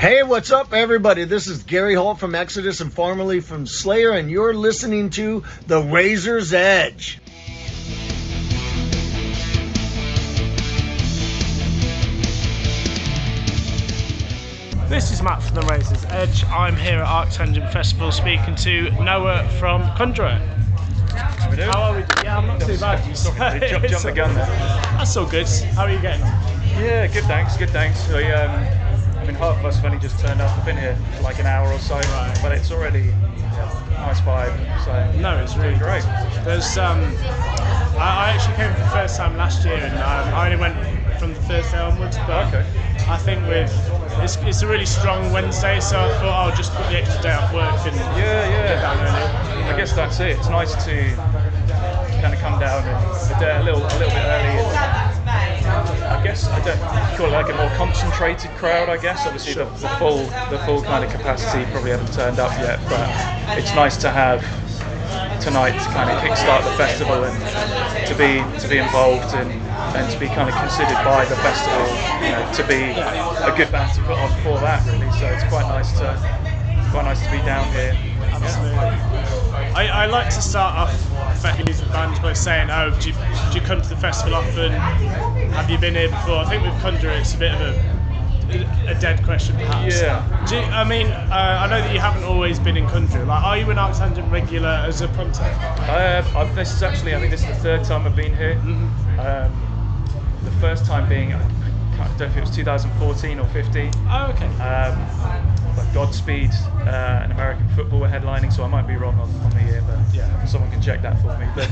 Hey, what's up, everybody? This is Gary Holt from Exodus and formerly from Slayer, and you're listening to The Razor's Edge. This is Matt from The Razor's Edge. I'm here at ArcTanGent Festival speaking to Noah from Conjurer. How we doing? How are we doing? Yeah, I'm not too bad. You jump the gun there. That's all good. How are you getting on? Yeah, good thanks, good thanks. I mean, half of us have only just turned up. I've been here for like an hour or so, right. But it's already nice vibe. So no, it's really great. There's I actually came for the first time last year, and I only went from the Thursday onwards. But okay. I think it's a really strong Wednesday, so I thought I'll just put the extra day off work and get down early. I guess that's it. It's nice to kind of come down and a little bit early. And I guess I don't call it like a more concentrated crowd. I guess obviously the full kind of capacity probably haven't turned up yet, but it's nice to have tonight to kind of kickstart the festival and to be involved and to be kind of considered by the festival, to be a good band to put on for that really. So it's quite nice to be down here. Absolutely. I like to start off music bands by saying, do you come to the festival often? Have you been here before? I think with Conjurer it's a bit of a dead question perhaps. Yeah. I know that you haven't always been in Conjurer. Like, are you an ArcTanGent regular as a punter? I think this is the third time I've been here. Mm-hmm. The first time being, I don't know if it was 2014 or 15. Oh, okay. But Godspeed and American Football were headlining, so I might be wrong on the year, but someone can check that for me. But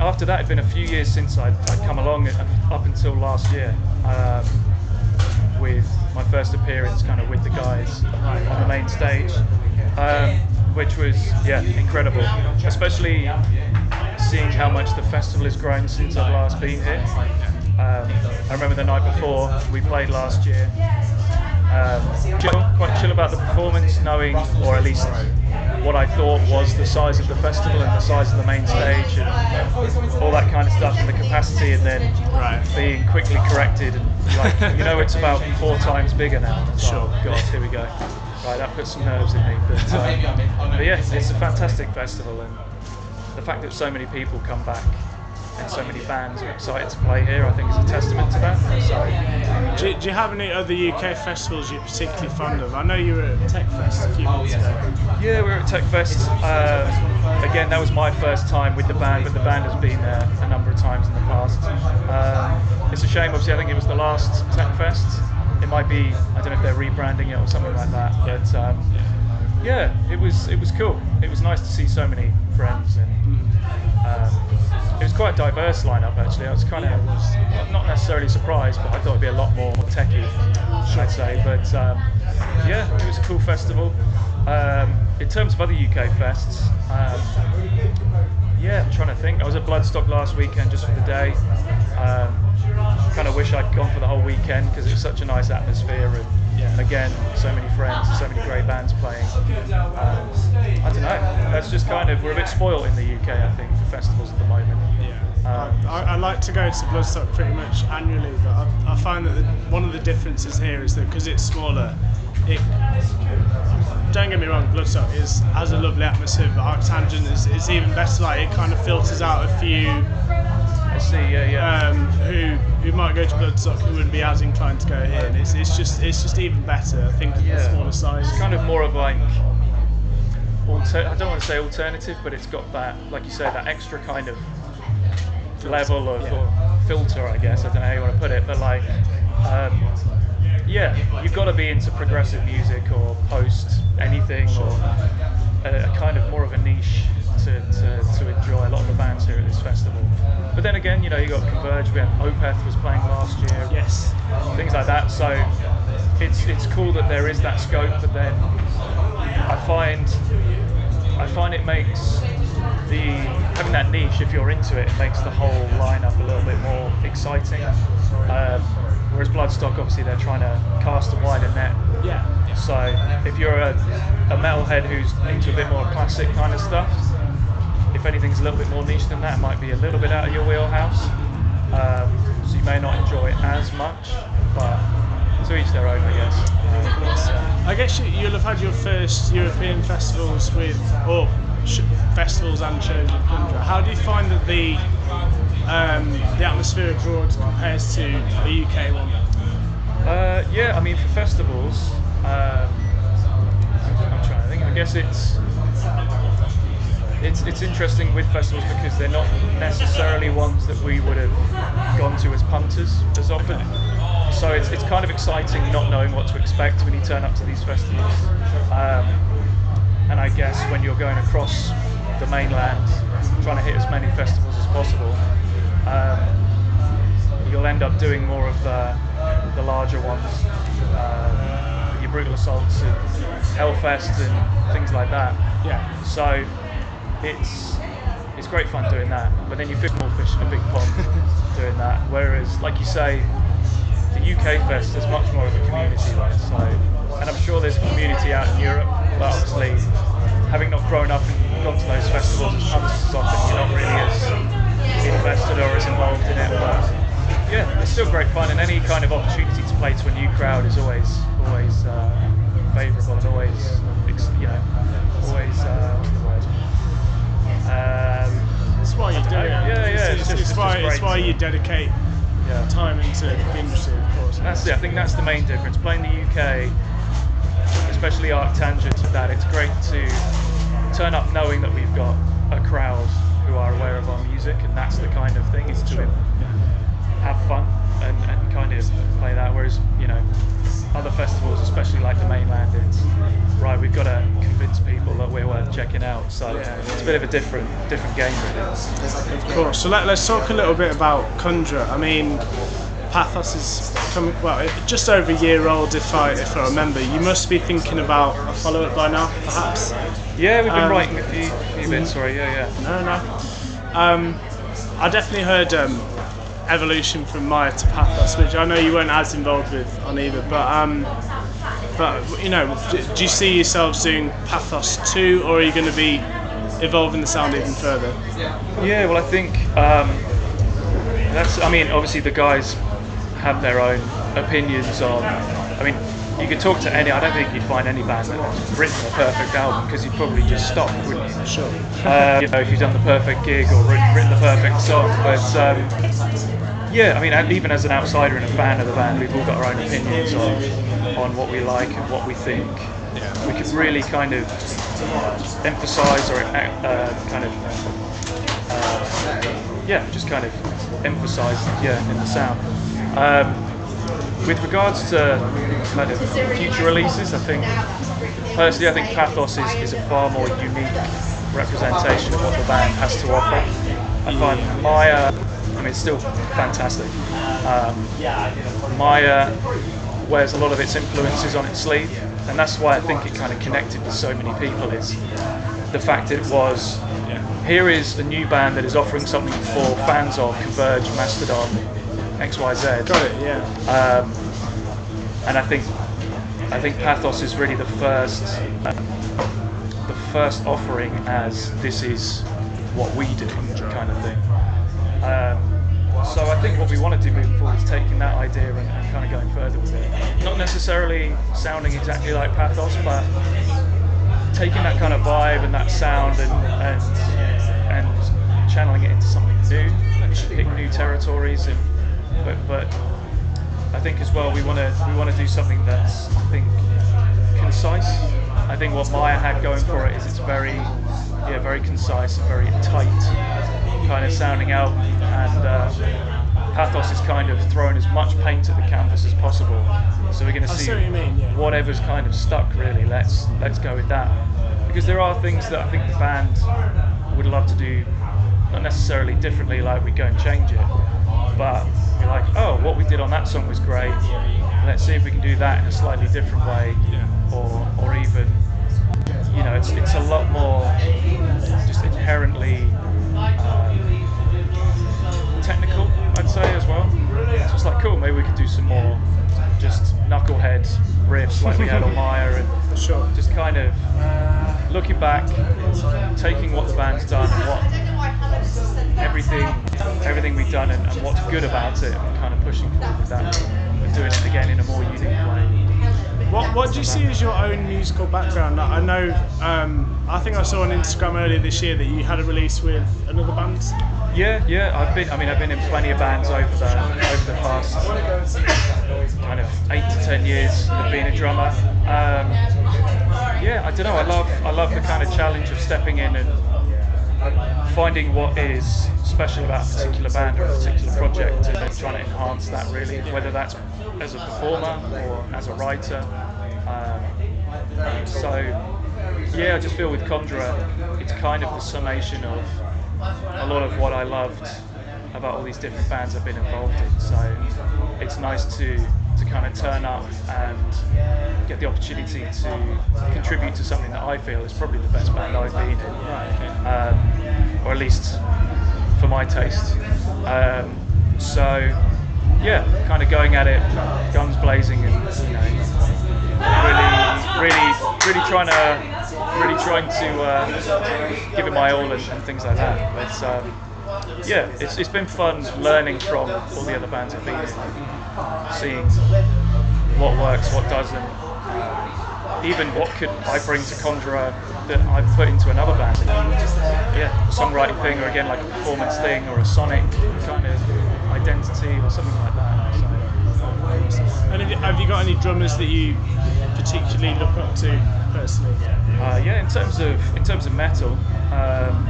after that, it'd been a few years since I'd come along, up until last year, with my first appearance kind of with the guys on the main stage, which was incredible, especially seeing how much the festival has grown since I've last been here. I remember the night before we played last year, quite chill about the performance, knowing, or at least what I thought was the size of the festival and the size of the main stage and all that kind of stuff and the capacity, and then being quickly corrected and it's about 4 times bigger now. Sure. Oh God, here we go. Right, that puts some nerves in me. But yeah, it's a fantastic festival, and the fact that so many people come back and so many bands are excited to play here, I think is a testament to that. So, do you have any other UK festivals you're particularly fond of? I know you were at Tech Fest a few months ago. Yeah, we were at Tech Fest. Again, that was my first time with the band, but the band has been there a number of times in the past. It's a shame, obviously, I think it was the last Tech Fest. It might be, I don't know if they're rebranding it or something like that, but it was cool. It was nice to see so many friends, and it was quite a diverse lineup actually. I was kind of not necessarily surprised, but I thought it'd be a lot more techie, I'd say. But it was a cool festival. In terms of other UK fests, I'm trying to think. I was at Bloodstock last weekend just for the day. Kind of wish I'd gone for the whole weekend because it was such a nice atmosphere, and again, so many friends, so many great bands playing. I don't know. That's just kind of, we're a bit spoiled in the UK, I think, for festivals at the moment. I like to go to Bloodstock pretty much annually, but I find that one of the differences here is that because it's smaller, don't get me wrong, Bloodstock has a lovely atmosphere, but ArcTanGent is even better. Like, it kind of filters out a few. I see, who might go to Bloodstock who wouldn't be as inclined to go here, and it's just even better. I think the smaller size. It's kind of more of like I don't want to say alternative, but it's got that, like you say, that extra kind of level of or filter, I guess. I don't know how you want to put it, but like, you've got to be into progressive music or post anything, or a kind of more of a niche to enjoy a lot of the bands here at this festival. But then again, you got Converge. We had Opeth was playing last year. Yes. Things like that. So it's cool that there is that scope, but then I find it makes having that niche, if you're into it, makes the whole lineup a little bit more exciting. Whereas Bloodstock, obviously, they're trying to cast a wider net. Yeah. So if you're a metalhead who's into a bit more classic kind of stuff, if anything's a little bit more niche than that, it might be a little bit out of your wheelhouse. So you may not enjoy it as much, but to each their own, I guess. I guess you'll have had your first European festivals festivals and shows with Conjurer. How do you find that the atmosphere abroad compares to a UK one? Yeah, I mean, for festivals, I'm trying to think. I guess it's interesting with festivals because they're not necessarily ones that we would have gone to as punters as often. So it's kind of exciting not knowing what to expect when you turn up to these festivals. And I guess when you're going across the mainland, trying to hit as many festivals as possible, you'll end up doing more of the larger ones, your Brutal Assaults and Hellfest and things like that. Yeah. So it's great fun doing that, but then you feel more fish in a big pond doing that. Whereas, like you say, the UK Fest is much more of a community, right? So, and I'm sure there's a community out in Europe, but obviously, having not grown up and gone to those festivals as often, you're not really as invested or as involved in it. But yeah, it's still great fun, and any kind of opportunity to play to a new crowd is always favourable and always, always. That's why you do it. Yeah. It's why you dedicate time into the industry, of course. I think that's the main difference. Playing the UK, especially ArcTanGent, with that, it's great to turn up knowing that we've got a crowd who are aware of our music, and that's the kind of thing, is to have fun and kind of play that. Whereas, other festivals, especially like the mainland, it's right, we've got to convince people that we're worth checking out. So it's a bit of a different game, really. Of course. So let's talk a little bit about Conjurer. I mean, Pathos is coming, just over a year old, if I remember. You must be thinking about a follow-up by now, perhaps. Yeah, we've been writing a few bits. Sorry, No. I definitely heard Evolution from Maya to Pathos, which I know you weren't as involved with on either. But do you see yourselves doing Pathos 2, or are you going to be evolving the sound even further? Yeah, well, I think obviously the guys have their own opinions on. I mean, you could talk to any. I don't think you'd find any band that's written a perfect album, because you'd probably just stop, wouldn't you? Sure. If you've done the perfect gig or written the perfect song, but yeah, I mean, even as an outsider and a fan of the band, we've all got our own opinions on what we like and what we think. We could really kind of emphasise or just kind of emphasise in the sound. With regards to kind of future releases, I think Pathos is a far more unique representation of what the band has to offer. I find Maya, it's still fantastic. Maya wears a lot of its influences on its sleeve, and that's why I think it kind of connected with so many people, is the fact that it was, here is a new band that is offering something for fans of Converge, Mastodon, XYZ. Got it, yeah. And I think Pathos is really the first offering as this is what we do kind of thing. So I think what we want to do moving forward is taking that idea and kind of going further with it. Not necessarily sounding exactly like Pathos, but taking that kind of vibe and that sound and channeling it into something new, hitting new territories. But I think as well we want to do something that's, I think, concise. I think what Maya had going for it is it's very concise and very tight kind of sounding out, and Pathos is kind of throwing as much paint at the canvas as possible. So we're going to see whatever's kind of stuck, really. Let's go with that, because there are things that I think the band would love to do, not necessarily differently, like we go and change it, but we're like, oh, what we did on that song was great. Let's see if we can do that in a slightly different way, or even, it's a lot more just inherently technical, I'd say, as well. So it's like, cool, maybe we could do some more just knucklehead riffs like we had on Maya, and just kind of looking back, taking what the band's done and what everything we've done and what's good about it, and kind of pushing forward with that. doing it again in a more unique way. What do you see as your own musical background? I know, I think I saw on Instagram earlier this year that you had a release with another band. Yeah. I've been in plenty of bands over the past kind of 8 to 10 years of being a drummer. I don't know. I love the kind of challenge of stepping in and finding what is special about a particular band or a particular project, and then trying to enhance that, really, whether that's as a performer or as a writer. I just feel with Conjurer, it's kind of the summation of a lot of what I loved about all these different bands I've been involved in. So it's nice to kind of turn up and get the opportunity to contribute to something that I feel is probably the best band I've been in, or at least for my taste. Kind of going at it, guns blazing, and really trying to give it my all and things like that. But it's been fun learning from all the other bands I've been in, seeing what works, what doesn't, even what could I bring to Conjurer that I put into another band. Songwriting thing, or again like a performance thing, or a sonic kind of identity, or something like that. And have you got any drummers that you particularly look up to personally? In terms of metal, I'm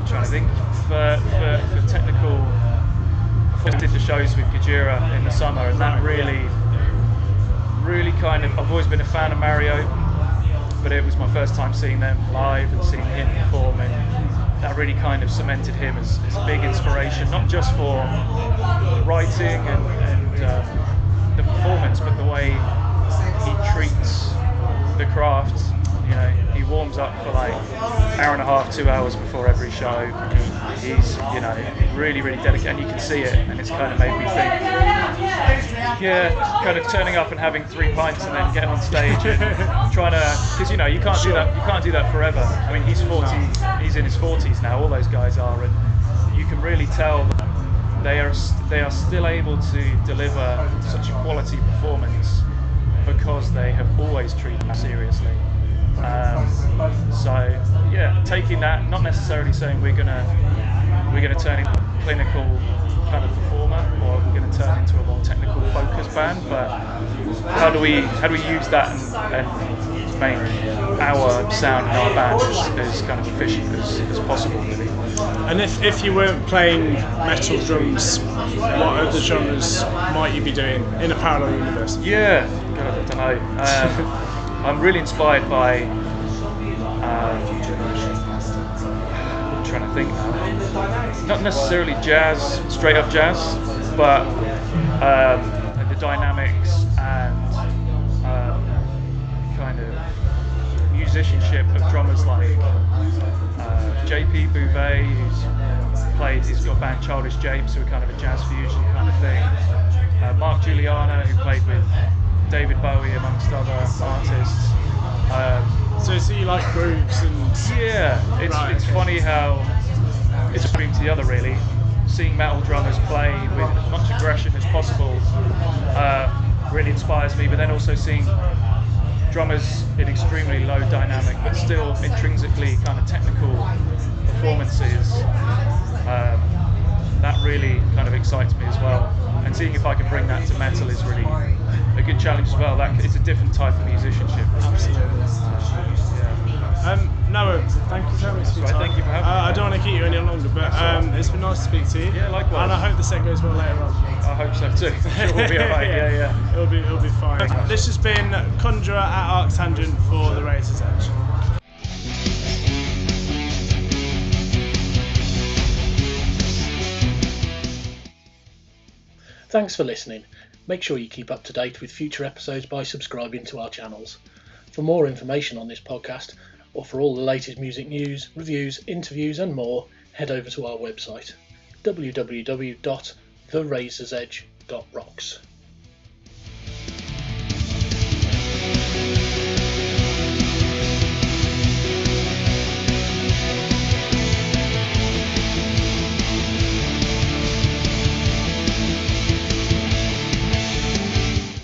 trying to think. For technical, I did the shows with Conjurer in the summer, and that really kind of, I've always been a fan of Mario, but it was my first time seeing them live and seeing him perform, and that really kind of cemented him as a big inspiration, not just for the writing and the performance, but the way he treats the craft. He warms up for like hour and a half, 2 hours before every show. He's really dedicated, and you can see it, and it's kind of made me think, kind of turning up and having 3 pints and then getting on stage and trying to, because you can't do that forever. I mean, he's in his 40s now, all those guys are, and you can really tell that they are still able to deliver such a quality performance because they have always treated it seriously. Taking that, not necessarily saying we're gonna turn into a clinical kind of performer, or we're gonna turn into a more technical focused band, but how do we use that and make our sound in our band as kind of efficient as possible, really. And if you weren't playing metal drums, what other genres might you be doing in a parallel universe? I don't know. I'm really inspired by, I'm trying to think now, not necessarily jazz, straight up jazz, but the dynamics and kind of musicianship of drummers like JP Bouvet, he's got a band Childish Japes, who are kind of a jazz fusion kind of thing. Mark Juliana, who played with David Bowie amongst other artists. So you like grooves and... It's funny how it's a dream to the other, really. Seeing metal drummers play with as much aggression as possible really inspires me, but then also seeing drummers in extremely low dynamic but still intrinsically kind of technical performances, that really kind of excites me as well. And seeing if I can bring that to metal is really a good challenge as well. It's a different type of musicianship. Absolutely. Noah, thank you so much for your time. Thank you for having me. I don't want to keep you any longer, but it's been nice to speak to you. Yeah, likewise. And I hope the set goes well later on. I hope so too. Sure, we'll be alright. Yeah. It'll be fine. This has been Conjurer at ArcTanGent for the Razor's Edge. Thanks for listening. Make sure you keep up to date with future episodes by subscribing to our channels. For more information on this podcast, or for all the latest music news, reviews, interviews and more, head over to our website www.therazorsedge.rocks.